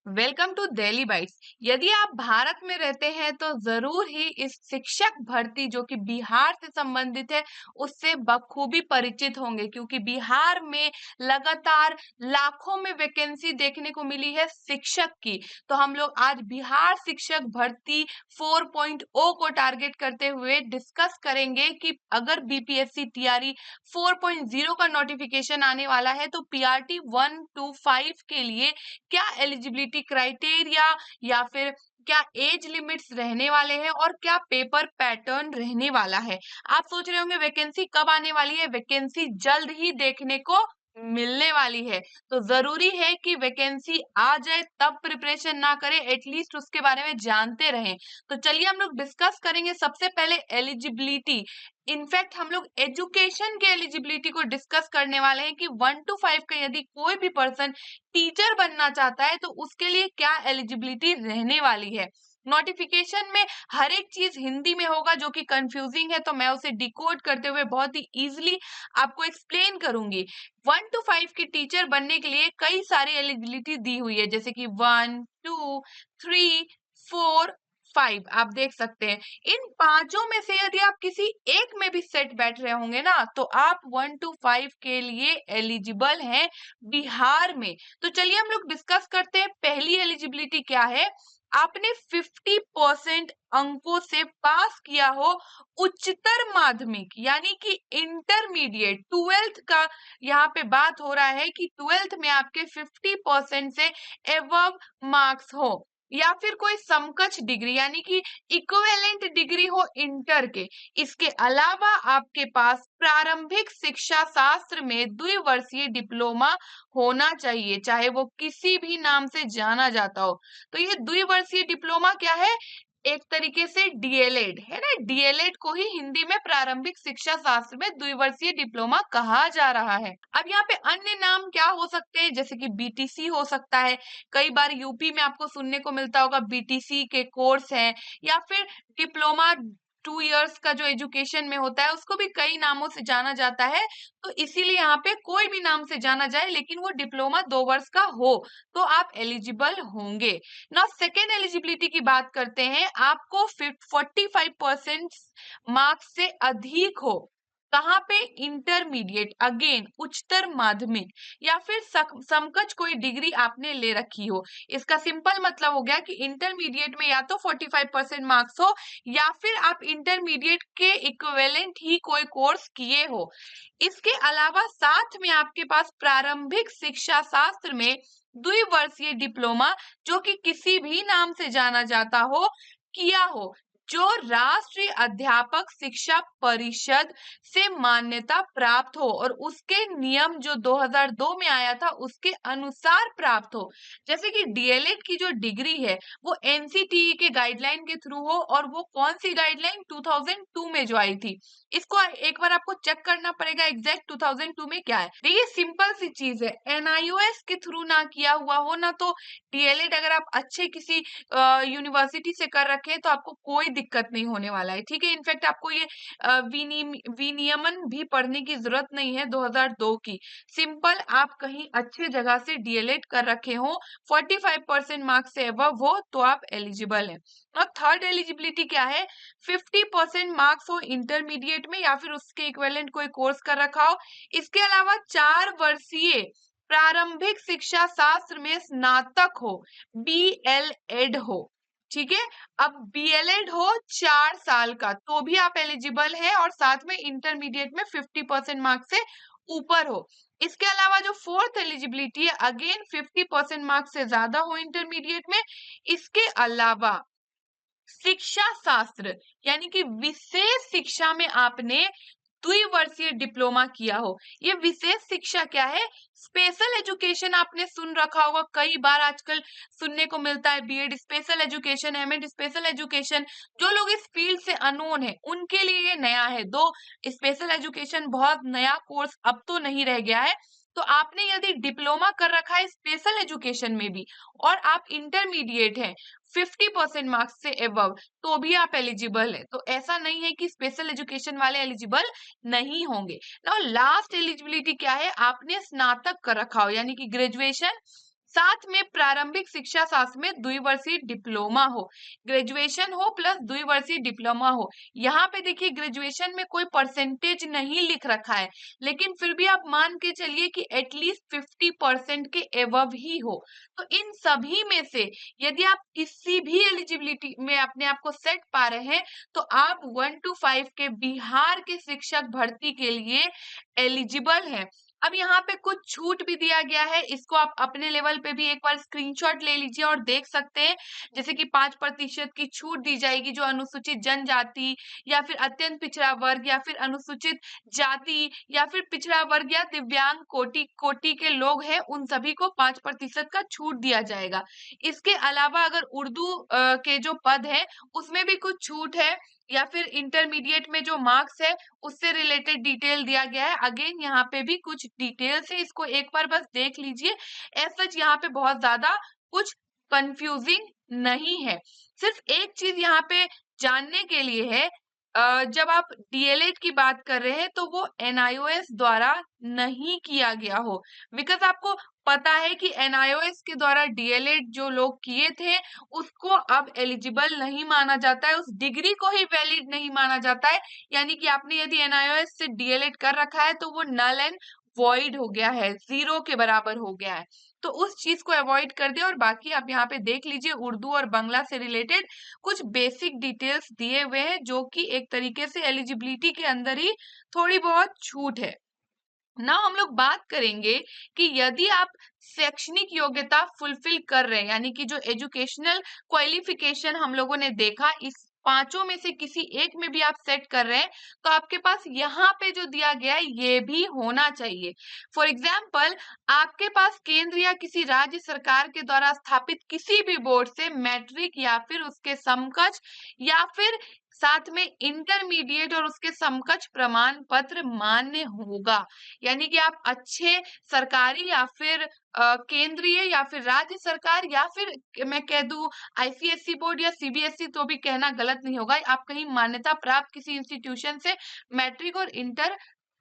Welcome to Delhi bytes. यदि आप भारत में रहते हैं तो जरूर ही इस शिक्षक भर्ती जो कि बिहार से संबंधित है उससे बखूबी परिचित होंगे, क्योंकि बिहार में लगातार लाखों में वैकेंसी देखने को मिली है शिक्षक की। तो हम लोग आज बिहार शिक्षक भर्ती 4.0 को टारगेट करते हुए डिस्कस करेंगे कि अगर बीपीएससी टीआरई 4.0 का नोटिफिकेशन आने वाला है तो पीआरटी 1 to 5 के लिए क्या एलिजिबिलिटी क्राइटेरिया या फिर क्या एज लिमिट्स रहने वाले हैं और क्या पेपर पैटर्न रहने वाला है। आप सोच रहे होंगे वैकेंसी कब आने वाली है। वैकेंसी जल्द ही देखने को मिलने वाली है, तो जरूरी है कि वैकेंसी आ जाए तब प्रिपरेशन ना करें, एटलीस्ट उसके बारे में जानते रहें। तो चलिए हम लोग डिस्कस करेंगे सबसे पहले एलिजिबिलिटी। इनफैक्ट हम लोग एजुकेशन के एलिजिबिलिटी को डिस्कस करने वाले हैं कि 1 to 5 का यदि कोई भी पर्सन टीचर बनना चाहता है तो उसके लिए क्या एलिजिबिलिटी रहने वाली है। नोटिफिकेशन में हर एक चीज हिंदी में होगा जो कि कंफ्यूजिंग है, तो मैं उसे डिकोड करते हुए बहुत ही इजीली आपको एक्सप्लेन करूंगी। 1 to 5 के टीचर बनने के लिए कई सारी एलिजिबिलिटी दी हुई है, जैसे कि 1, 2, 3, 4, 5 आप देख सकते हैं। इन पांचों में से यदि आप किसी एक में भी सेट बैठ रहे होंगे ना तो आप 1 to 5 के लिए एलिजिबल हैं बिहार में। तो चलिए हम लोग डिस्कस करते हैं पहली एलिजिबिलिटी क्या है। आपने 50% अंकों से पास किया हो उच्चतर माध्यमिक, यानी कि इंटरमीडिएट 12th का यहाँ पे बात हो रहा है कि 12th में आपके 50% से एबव मार्क्स हो, या फिर कोई समकक्ष डिग्री यानी कि इक्विवेलेंट डिग्री हो इंटर के। इसके अलावा आपके पास प्रारंभिक शिक्षा शास्त्र में द्विवर्षीय डिप्लोमा होना चाहिए, चाहे वो किसी भी नाम से जाना जाता हो। तो ये द्विवर्षीय डिप्लोमा क्या है? एक तरीके से डीएलएड है ना। डीएलएड को ही हिंदी में प्रारंभिक शिक्षा शास्त्र में द्विवर्षीय डिप्लोमा कहा जा रहा है। अब यहाँ पे अन्य नाम क्या हो सकते हैं, जैसे कि बीटीसी हो सकता है। कई बार यूपी में आपको सुनने को मिलता होगा बीटीसी के कोर्स हैं, या फिर डिप्लोमा 2 इयर्स का जो एजुकेशन में होता है उसको भी कई नामों से जाना जाता है। तो इसीलिए यहाँ पे कोई भी नाम से जाना जाए लेकिन वो डिप्लोमा 2 वर्ष का हो तो आप एलिजिबल होंगे। ना सेकेंड एलिजिबिलिटी की बात करते हैं। आपको 45% मार्क्स से अधिक हो, कहाँ पे? इंटरमीडिएट, अगेन उच्चतर माध्यमिक, या फिर समकक्ष कोई डिग्री आपने ले रखी हो। इसका सिंपल मतलब हो गया कि इंटरमीडिएट में या तो 45% मार्क्स हो या फिर आप इंटरमीडिएट के इक्विवेलेंट ही कोई कोर्स किए हो। इसके अलावा साथ में आपके पास प्रारंभिक शिक्षा शास्त्र में द्विवर्षीय डिप्लोमा जो कि किसी भी नाम से जाना जाता हो किया हो, जो राष्ट्रीय अध्यापक शिक्षा परिषद से मान्यता प्राप्त हो और उसके नियम जो 2002 में आया था उसके अनुसार प्राप्त हो। जैसे कि डीएलएड की जो डिग्री है वो एनसीटीई के गाइडलाइन के थ्रू हो, और वो कौन सी गाइडलाइन? 2002 में जो आई थी। इसको एक बार आपको चेक करना पड़ेगा एग्जैक्ट 2002 में क्या है। देखिए सिंपल सी चीज है, एनआईओएस के थ्रू ना किया हुआ हो ना, तो डीएलएड अगर आप अच्छे किसी यूनिवर्सिटी से कर रखे हैं तो आपको कोई दिक्कत नहीं होने वाला है, ठीक है। इनफैक्ट आपको ये विनियमन भी पढ़ने की जरूरत नहीं है 2002 की। सिंपल आप कहीं अच्छे जगह से डीएलएड कर रखे हो, 45% मार्क्स से अबव हो तो आप एलिजिबल हैं। और थर्ड एलिजिबिलिटी क्या है? 50% मार्क्स हो इंटरमीडिएट में या फिर उसके इक्विवेलेंट कोई कोर्स कर रखा हो। इसके अलावा 4 वर्षीय प्रारंभिक शिक्षा शास्त्र में स्नातक हो, बीएलएड हो, ठीक है। अब बीएलएड हो 4 साल का तो भी आप एलिजिबल है, और साथ में इंटरमीडिएट में 50% मार्क्स से ऊपर हो। इसके अलावा जो फोर्थ एलिजिबिलिटी है, अगेन 50% मार्क्स से ज्यादा हो इंटरमीडिएट में। इसके अलावा शिक्षा शास्त्र यानी कि विशेष शिक्षा में आपने द्विवर्षीय डिप्लोमा किया हो। ये विशेष शिक्षा क्या है? स्पेशल एजुकेशन आपने सुन रखा होगा, कई बार आजकल सुनने को मिलता है BEd special education, MEd special education. जो लोग इस फील्ड से अननोन है उनके लिए ये नया है। दो स्पेशल एजुकेशन बहुत नया कोर्स अब तो नहीं रह गया है। तो आपने यदि डिप्लोमा कर रखा है स्पेशल एजुकेशन में भी और आप इंटरमीडिएट हैं 50% मार्क्स से एबव, तो भी आप एलिजिबल है। तो ऐसा नहीं है कि स्पेशल एजुकेशन वाले एलिजिबल नहीं होंगे। नाउ लास्ट एलिजिबिलिटी क्या है? आपने स्नातक कर रखा हो यानी कि ग्रेजुएशन साथ में प्रारंभिक शिक्षा शास्त्र में द्विवर्षीय डिप्लोमा हो, ग्रेजुएशन हो प्लस द्विवर्षीय डिप्लोमा हो। यहाँ पे देखिए ग्रेजुएशन में कोई परसेंटेज नहीं लिख रखा है, लेकिन फिर भी आप मान के चलिए कि एटलीस्ट 50% के एवव ही हो। तो इन सभी में से यदि आप किसी भी एलिजिबिलिटी में अपने आप को सेट पा रहे हैं तो आप 1 to 5 के बिहार के शिक्षक भर्ती के लिए एलिजिबल हैं। अब यहाँ पे कुछ छूट भी दिया गया है, इसको आप अपने लेवल पे भी एक बार स्क्रीनशॉट ले लीजिए और देख सकते हैं। जैसे कि 5% की छूट दी जाएगी जो अनुसूचित जनजाति या फिर अत्यंत पिछड़ा वर्ग या फिर अनुसूचित जाति या फिर पिछड़ा वर्ग या दिव्यांग कोटि के लोग हैं, उन सभी को 5% का छूट दिया जाएगा। इसके अलावा अगर उर्दू के जो पद है उसमें भी कुछ छूट है, या फिर इंटरमीडिएट में जो मार्क्स है उससे रिलेटेड डिटेल दिया गया है। अगेन यहाँ पे भी कुछ डिटेल्स है, इसको एक बार बस देख लीजिए। एज सच यहाँ पे बहुत ज्यादा कुछ कंफ्यूजिंग नहीं है। सिर्फ एक चीज यहाँ पे जानने के लिए है, जब आप डीएलएड की बात कर रहे हैं तो वो एनआईओएस द्वारा नहीं किया गया हो, बिकॉज आपको पता है कि एनआईओएस के द्वारा डीएलएड जो लोग किए थे उसको अब एलिजिबल नहीं माना जाता है, उस डिग्री को ही वैलिड नहीं माना जाता है। यानी कि आपने यदि एनआईओएस से डीएलएड कर रखा है तो वो नल एंड वॉइड हो गया है, जीरो के बराबर हो गया है। तो उस चीज को अवॉइड कर दे। और बाकी आप यहाँ पे देख लीजिए उर्दू और बांग्ला से रिलेटेड कुछ बेसिक डिटेल्स दिए हुए हैं जो कि एक तरीके से एलिजिबिलिटी के अंदर ही थोड़ी बहुत छूट है ना। हम लोग बात करेंगे कि यदि आप शैक्षणिक योग्यता फुलफिल कर रहे हैं, यानी कि जो एजुकेशनल क्वालिफिकेशन हम लोगों ने देखा, इस पांचों में से किसी एक में भी आप सेट कर रहे हैं तो आपके पास यहाँ पे जो दिया गया है ये भी होना चाहिए। फॉर एग्जाम्पल, आपके पास केंद्र या किसी राज्य सरकार के द्वारा स्थापित किसी भी बोर्ड से मैट्रिक या फिर उसके समकक्ष या फिर साथ में इंटरमीडिएट और उसके समकक्ष प्रमाण पत्र मान्य होगा। यानी कि आप अच्छे सरकारी या फिर केंद्रीय या फिर राज्य सरकार या फिर मैं कह दूं आईसीएसई बोर्ड या सीबीएसई, तो भी कहना गलत नहीं होगा, आप कहीं मान्यता प्राप्त किसी इंस्टीट्यूशन से मैट्रिक और इंटर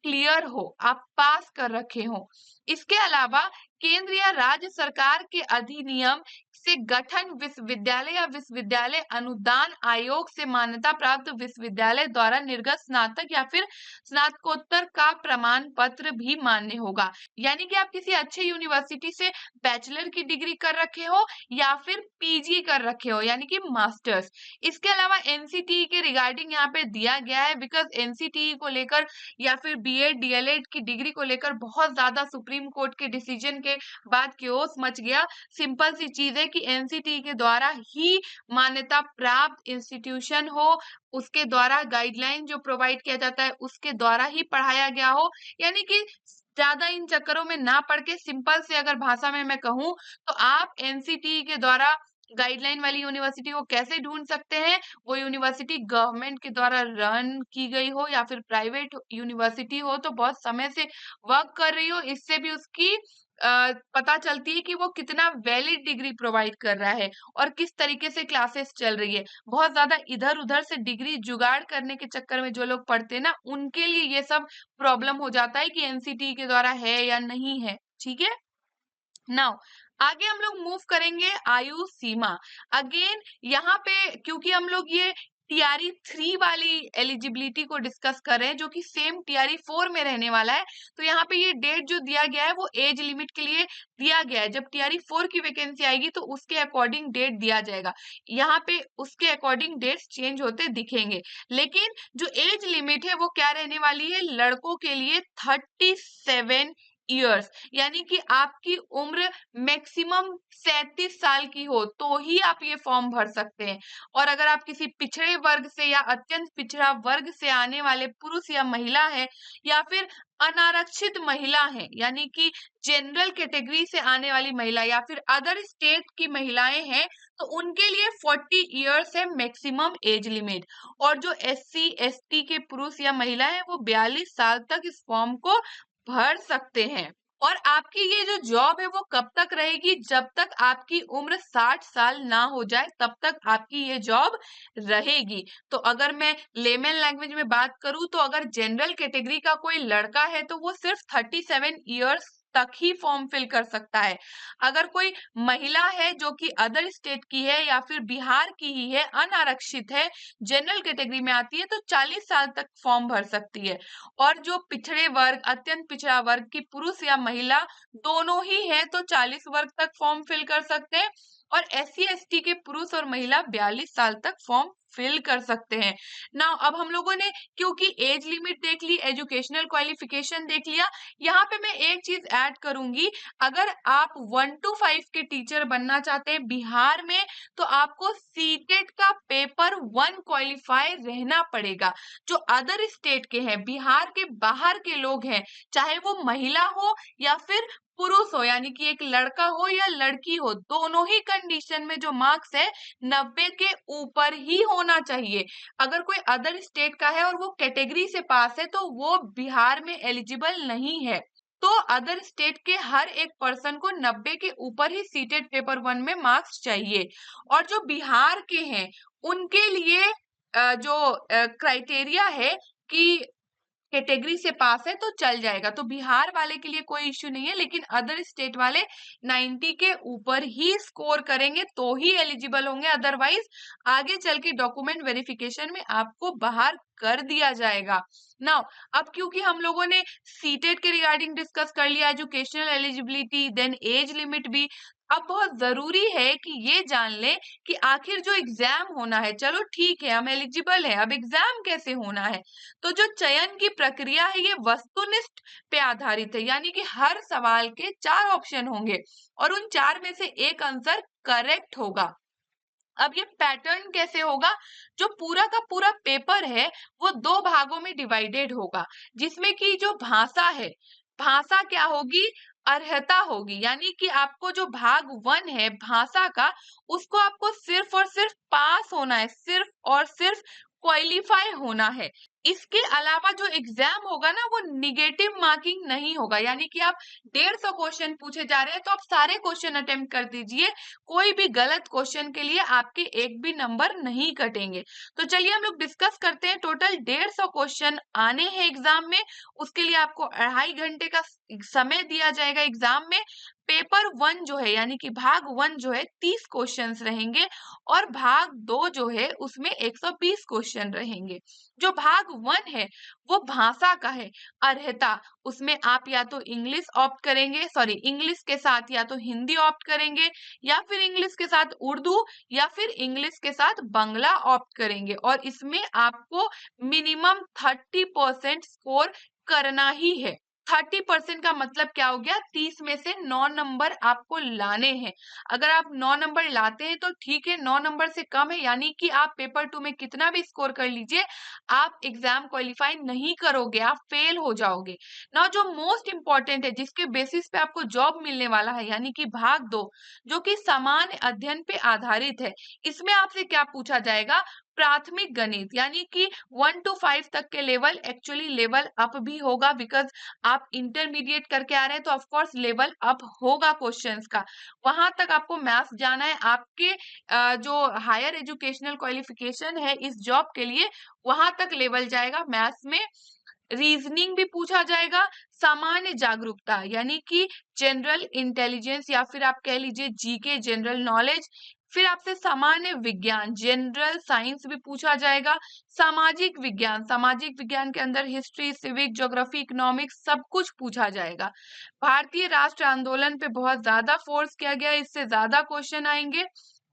क्लियर हो, आप पास कर रखे हो। इसके अलावा केंद्र या राज्य सरकार के अधिनियम से गठन विश्वविद्यालय या विश्वविद्यालय अनुदान आयोग से मान्यता प्राप्त विश्वविद्यालय द्वारा निर्गत स्नातक या फिर स्नातकोत्तर का प्रमाण पत्र भी मान्य होगा। यानी कि आप किसी अच्छे यूनिवर्सिटी से बैचलर की डिग्री कर रखे हो या फिर पीजी कर रखे हो, यानी कि मास्टर्स। इसके अलावा एनसीटीई के रिगार्डिंग यहाँ पे दिया गया है, बिकॉज एनसीटीई को लेकर या फिर बीएड डीएलएड की डिग्री को लेकर बहुत ज्यादा सुप्रीम कोर्ट के डिसीजन के बाद क्योस मच गया। सिंपल सी चीज है कि एनसीटीई के द्वारा ही मान्यता प्राप्त इंस्टीट्यूशन हो, उसके द्वारा गाइडलाइन जो प्रोवाइड किया जाता है उसके द्वारा ही पढ़ाया गया हो। यानी कि ज्यादा इन चक्करों में ना पढ़ के सिंपल से अगर भाषा में मैं कहूँ तो आप एनसीटीई के द्वारा गाइडलाइन वाली यूनिवर्सिटी को कैसे ढूंढ सकते हैं, वो यूनिवर्सिटी गवर्नमेंट के द्वारा रन की गई हो या फिर प्राइवेट यूनिवर्सिटी हो तो बहुत समय से वर्क कर रही हो, इससे भी उसकी पता चलती है कि वो कितना वैलिड डिग्री प्रोवाइड कर रहा है और किस तरीके से क्लासेस चल रही है। बहुत ज्यादा इधर उधर से डिग्री जुगाड़ करने के चक्कर में जो लोग पढ़ते हैं ना, उनके लिए ये सब प्रॉब्लम हो जाता है कि एनसीटी के द्वारा है या नहीं है। ठीक है, नाउ आगे हम लोग मूव करेंगे आयु सीमा। अगेन यहाँ पे क्योंकि हम लोग ये टीआरई 3 वाली एलिजिबिलिटी को डिस्कस कर रहे हैं जो कि सेम टीआरई 4 में रहने वाला है, तो यहाँ पे ये डेट जो दिया गया है वो एज लिमिट के लिए दिया गया है। जब टीआरई 4 की वैकेंसी आएगी तो उसके अकॉर्डिंग डेट दिया जाएगा, यहाँ पे उसके अकॉर्डिंग डेट्स चेंज होते दिखेंगे। लेकिन जो एज लिमिट है वो क्या रहने वाली है, लड़कों के लिए 37 ईयर्स, यानी कि आपकी उम्र मैक्सिमम 37 साल की हो तो ही आप ये फॉर्म भर सकते हैं। और अगर आप किसी पिछड़े वर्ग से या अत्यंत पिछड़ा वर्ग से आने वाले पुरुष या महिला है या फिर अनारक्षित महिला है, यानी कि जनरल कैटेगरी से आने वाली महिला या फिर अदर स्टेट की महिलाएं हैं, तो उनके लिए 40 इयर्स है मैक्सिमम एज लिमिट। और जो एससी एसटी के पुरुष या महिला है वो 42 साल तक इस फॉर्म को भर सकते हैं। और आपकी ये जो जॉब है वो कब तक रहेगी, जब तक आपकी उम्र 60 साल ना हो जाए तब तक आपकी ये जॉब रहेगी। तो अगर मैं लेमन लैंग्वेज में बात करूं तो अगर जनरल कैटेगरी का कोई लड़का है तो वो सिर्फ 37 इयर्स तक ही फॉर्म फिल कर सकता है। अगर कोई महिला है जो कि अदर स्टेट की है या फिर बिहार की ही है, अनारक्षित है, जनरल कैटेगरी में आती है, तो 40 साल तक फॉर्म भर सकती है। और जो पिछड़े वर्ग, अत्यंत पिछड़ा वर्ग की पुरुष या महिला दोनों ही है तो 40 वर्ग तक फॉर्म फिल कर सकते हैं। और SC ST के पुरुष और महिला 42 साल तक फॉर्म फिल कर सकते हैं। नाउ अब हम लोगों ने क्योंकि एज लिमिट देख ली, एजुकेशनल क्वालिफिकेशन देख लिया, यहाँ पे मैं एक चीज ऐड करूंगी। अगर आप 1 to 5 के टीचर बनना चाहते हैं बिहार में, तो आपको सीटेट का पेपर 1 क्वालिफाई रहना पड़ेगा। जो अदर स्टेट के हैं, बिहार के बाहर के लोग हैं, चाहे वो महिला हो या फिर पुरुष हो, यानी कि एक लड़का हो या लड़की हो, दोनों ही कंडीशन में जो मार्क्स है 90 के ऊपर ही होना चाहिए। अगर कोई अदर स्टेट का है और वो कैटेगरी से पास है तो वो बिहार में एलिजिबल नहीं है। तो अदर स्टेट के हर एक पर्सन को 90 के ऊपर ही सीटेट पेपर 1 में मार्क्स चाहिए। और जो बिहार के हैं उनके लिए जो क्राइटेरिया है कि कैटेगरी से पास है तो चल जाएगा, तो बिहार वाले के लिए कोई इश्यू नहीं है। लेकिन अदर स्टेट वाले 90 के ऊपर ही स्कोर करेंगे तो ही एलिजिबल होंगे, अदरवाइज आगे चल के डॉक्यूमेंट वेरिफिकेशन में आपको बाहर कर दिया जाएगा। नाउ अब क्योंकि हम लोगों ने सीटेट के रिगार्डिंग डिस्कस कर लिया, educational eligibility, then age limit भी, अब बहुत जरूरी है कि ये जान ले कि आखिर जो एग्जाम होना है, चलो ठीक है हम एलिजिबल है, अब एग्जाम कैसे होना है। तो जो चयन की प्रक्रिया है ये वस्तुनिष्ठ पे आधारित है, यानी कि हर सवाल के 4 ऑप्शन होंगे और उन 4 में से एक आंसर करेक्ट होगा। अब ये पैटर्न कैसे होगा, जो पूरा का पूरा पेपर है वो 2 भागों में डिवाइडेड होगा, जिसमें कि जो भाषा है, भाषा क्या होगी, अर्हता होगी, यानी कि आपको जो भाग 1 है भाषा का, उसको आपको सिर्फ और सिर्फ पास होना है, सिर्फ और सिर्फ क्वालिफाई होना है। इसके अलावा जो एग्जाम होगा ना वो निगेटिव मार्किंग नहीं होगा, यानी कि आप 150 क्वेश्चन पूछे जा रहे हैं तो आप सारे क्वेश्चन अटेम्प्ट कर दीजिए, कोई भी गलत क्वेश्चन के लिए आपके एक भी नंबर नहीं कटेंगे। तो चलिए हम लोग डिस्कस करते हैं। टोटल 150 क्वेश्चन आने हैं एग्जाम में, उसके लिए आपको 2.5 घंटे का समय दिया जाएगा एग्जाम में। पेपर 1 जो है यानी कि भाग 1 जो है 30 क्वेश्चंस रहेंगे और भाग 2 जो है उसमें 120 क्वेश्चन रहेंगे। जो भाग 1 है वो भाषा का है, अर्हता, उसमें आप या तो इंग्लिश ऑप्ट करेंगे, सॉरी इंग्लिश के साथ या तो हिंदी ऑप्ट करेंगे, या फिर इंग्लिश के साथ उर्दू, या फिर इंग्लिश के साथ बांग्ला ऑप्ट करेंगे। और इसमें आपको मिनिमम 30% स्कोर करना ही है। 30% का मतलब क्या हो गया, 30 में से 9 नंबर आपको लाने हैं। अगर आप 9 नंबर लाते हैं तो ठीक है, 9 नंबर से कम है यानी कि आप पेपर 2 में कितना भी स्कोर कर लीजिए, आप एग्जाम क्वालिफाई नहीं करोगे, आप फेल हो जाओगे ना। जो मोस्ट इंपॉर्टेंट है, जिसके बेसिस पे आपको जॉब मिलने वाला है, यानी कि भाग 2 जो कि सामान्य अध्ययन पे आधारित है, इसमें आपसे क्या पूछा जाएगा, प्राथमिक गणित, यानी कि 1 to 5 तक के लेवल, एक्चुअली लेवल अप भी होगा, बिकॉज आप इंटरमीडिएट करके आ रहे हैं तो ऑफ कोर्स लेवल अप होगा क्वेश्चंस का। वहां तक आपको मैथ्स जाना है, आपके जो हायर एजुकेशनल क्वालिफिकेशन है इस जॉब के लिए, वहां तक लेवल जाएगा मैथ्स में। रीजनिंग भी पूछा जाएगा, सामान्य जागरूकता यानी कि जनरल इंटेलिजेंस या फिर आप कह लीजिए जीके, जनरल नॉलेज। फिर आपसे सामान्य विज्ञान, जनरल साइंस भी पूछा जाएगा। सामाजिक विज्ञान, सामाजिक विज्ञान के अंदर हिस्ट्री, सिविक, ज्योग्राफी, इकोनॉमिक्स सब कुछ पूछा जाएगा। भारतीय राष्ट्र आंदोलन पे बहुत ज्यादा फोर्स किया गया, इससे ज्यादा क्वेश्चन आएंगे।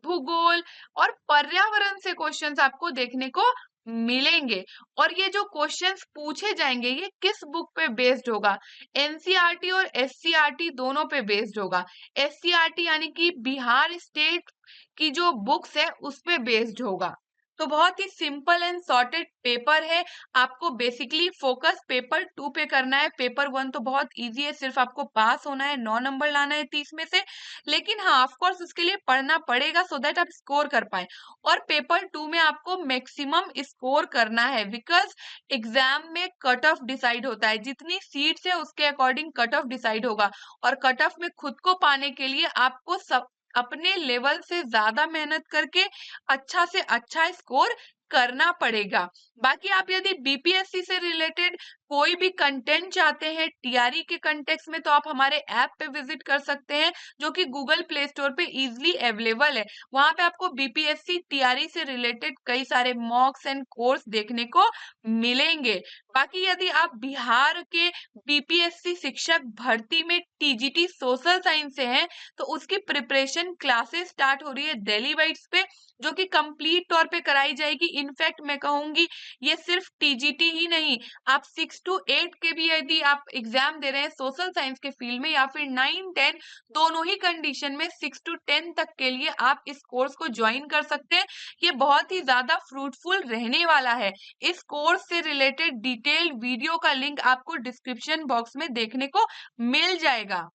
भूगोल और पर्यावरण से क्वेश्चंस आपको देखने को मिलेंगे। और ये जो क्वेश्चंस पूछे जाएंगे ये किस बुक पे बेस्ड होगा, एनसीईआरटी और एससीईआरटी दोनों पे बेस्ड होगा। एससीईआरटी यानी कि बिहार स्टेट की जो बुक्स है उस पे बेस्ड होगा। तो बहुत ही सिंपल एंड सॉर्टेड पेपर है, आपको बेसिकली फोकस पेपर 2 पे करना है। पेपर 1 तो बहुत इजी है, सिर्फ आपको पास होना है, 9 नंबर लाना है 30 में से। लेकिन हाँ ऑफ कोर्स उसके लिए पढ़ना पड़ेगा सो दैट आप स्कोर कर पाए। और पेपर 2 में आपको मैक्सिमम स्कोर करना है, बिकॉज एग्जाम में कट ऑफ डिसाइड होता है, जितनी सीट्स है उसके अकॉर्डिंग कट ऑफ डिसाइड होगा। और कट ऑफ में खुद को पाने के लिए आपको सब अपने लेवल से ज्यादा मेहनत करके अच्छा से अच्छा स्कोर करना पड़ेगा। बाकी आप यदि बीपीएससी से रिलेटेड कोई भी कंटेंट चाहते हैं टीआरई के कंटेक्स्ट में, तो आप हमारे ऐप पे विजिट कर सकते हैं, जो कि गूगल प्ले स्टोर पे इजीली अवेलेबल है। वहां पे आपको बीपीएससी टीआरई से रिलेटेड कई सारे मॉक्स एंड कोर्स देखने को मिलेंगे। बाकी यदि आप बिहार के बीपीएससी शिक्षक भर्ती में टीजीटी सोशल साइंस से हैं, तो उसकी प्रिपरेशन क्लासेस स्टार्ट हो रही है दिल्ली वाइट्स पे, जो कि कंप्लीट तौर पे कराई जाएगी। इनफैक्ट मैं कहूंगी ये सिर्फ टीजीटी ही नहीं, आप 6 to 8 के भी यदि आप एग्जाम दे रहे हैं सोशल साइंस के फील्ड में, या फिर 9-10 दोनों ही कंडीशन में 6 to 10 तक के लिए आप इस कोर्स को ज्वाइन कर सकते हैं। ये बहुत ही ज्यादा फ्रूटफुल रहने वाला है। इस कोर्स से रिलेटेड डिटेल्ड वीडियो का लिंक आपको डिस्क्रिप्शन बॉक्स में देखने को मिल जाएगा।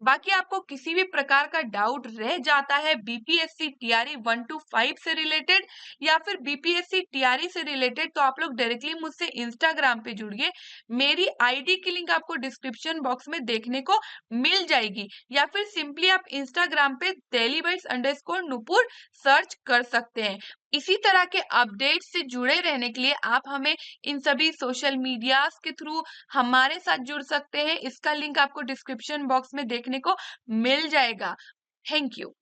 बाकी आपको किसी भी प्रकार का डाउट रह जाता है बीपीएससी टीआरई 1 to 5 से रिलेटेड, या फिर बीपीएससी टीआरई से रिलेटेड, तो आप लोग डायरेक्टली मुझसे इंस्टाग्राम पे जुड़िए। मेरी आईडी की लिंक आपको डिस्क्रिप्शन बॉक्स में देखने को मिल जाएगी, या फिर सिंपली आप इंस्टाग्राम पे dailybites_nupur सर्च कर सकते हैं। इसी तरह के अपडेट से जुड़े रहने के लिए आप हमें इन सभी सोशल मीडियाज के थ्रू हमारे साथ जुड़ सकते हैं। इसका लिंक आपको डिस्क्रिप्शन बॉक्स में देखने को मिल जाएगा। Thank you.